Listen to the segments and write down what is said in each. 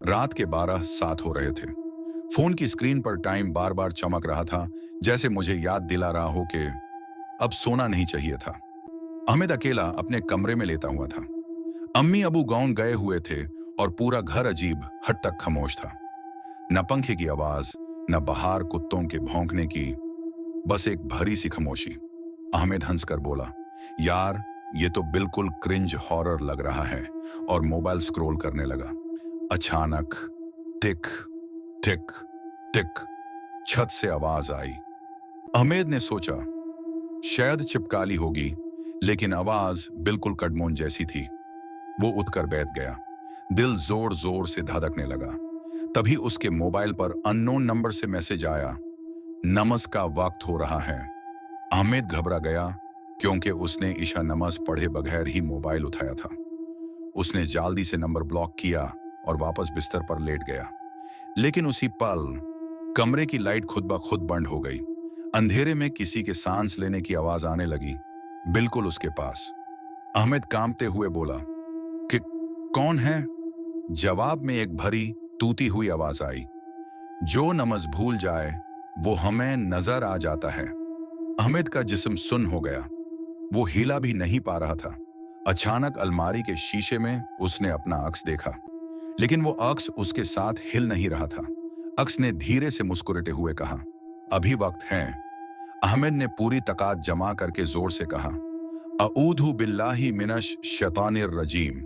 रात के 12:07 हो रहे थे। फोन की स्क्रीन पर टाइम बार बार चमक रहा था, जैसे मुझे याद दिला रहा हो कि अब सोना नहीं चाहिए था। अहमद अकेला अपने कमरे में लेटा हुआ था। अम्मी अबू गांव गए हुए थे और पूरा घर अजीब हद तक खामोश था। न पंखे की आवाज, न बाहर कुत्तों के भौंकने की, बस एक भरी सी खामोशी। अहमद हंसकर बोला, यार ये तो बिल्कुल क्रिंज हॉरर लग रहा है, और मोबाइल स्क्रॉल करने लगा। अचानक टिक टिक टिक छत से आवाज आई। अहमद ने सोचा शायद चिपकाली होगी, लेकिन आवाज बिल्कुल कडमोन जैसी थी। वो उठकर बैठ गया। दिल जोर जोर से धड़कने लगा। तभी उसके मोबाइल पर अननोन नंबर से मैसेज आया, नमाज का वक्त हो रहा है। अहमद घबरा गया, क्योंकि उसने ईशा नमाज पढ़े बगैर ही मोबाइल उठाया था। उसने जल्दी से नंबर ब्लॉक किया और वापस बिस्तर पर लेट गया। लेकिन उसी पल कमरे की लाइट खुद ब खुद बंद हो गई। अंधेरे में किसी के सांस लेने की आवाज आने लगी, बिल्कुल उसके पास। अहमद कांपते हुए बोला कि कौन है? जवाब में एक भरी टूटी हुई आवाज आई, जो नमाज भूल जाए वो हमें नजर आ जाता है। अहमद का जिस्म सुन्न हो गया। वो हिला भी नहीं पा रहा था। अचानक अलमारी के शीशे में उसने अपना अक्स देखा, लेकिन वो अक्स उसके साथ हिल नहीं रहा था। अक्स ने धीरे से मुस्कुराते हुए कहा, अभी वक्त है। अहमद ने पूरी ताकत जमा करके जोर से कहा, अऊधु बिल्लाहि मिनश शैतानिर रजीम।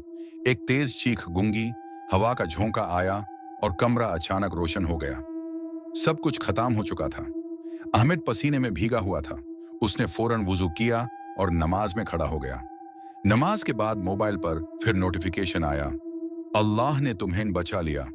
एक तेज चीख गूंगी, हवा का झोंका आया और कमरा अचानक रोशन हो गया। सब कुछ खत्म हो चुका था। अहमद पसीने में भीगा हुआ था। उसने फौरन वुजू किया और नमाज में खड़ा हो गया। नमाज के बाद मोबाइल पर फिर नोटिफिकेशन आया, अल्लाह ने तुम्हें बचा लिया।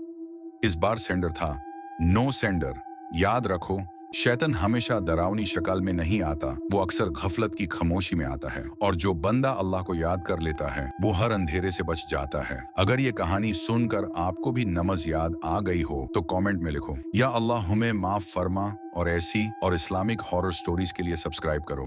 इस बार सेंडर था नो सेंडर। याद रखो, शैतान हमेशा डरावनी शक्ल में नहीं आता, वो अक्सर गफलत की खामोशी में आता है, और जो बंदा अल्लाह को याद कर लेता है वो हर अंधेरे से बच जाता है। अगर ये कहानी सुनकर आपको भी नमाज याद आ गई हो तो कमेंट में लिखो, या अल्लाह हमें माफ फरमा। और ऐसी और इस्लामिक हॉरर स्टोरीज के लिए सब्सक्राइब करो।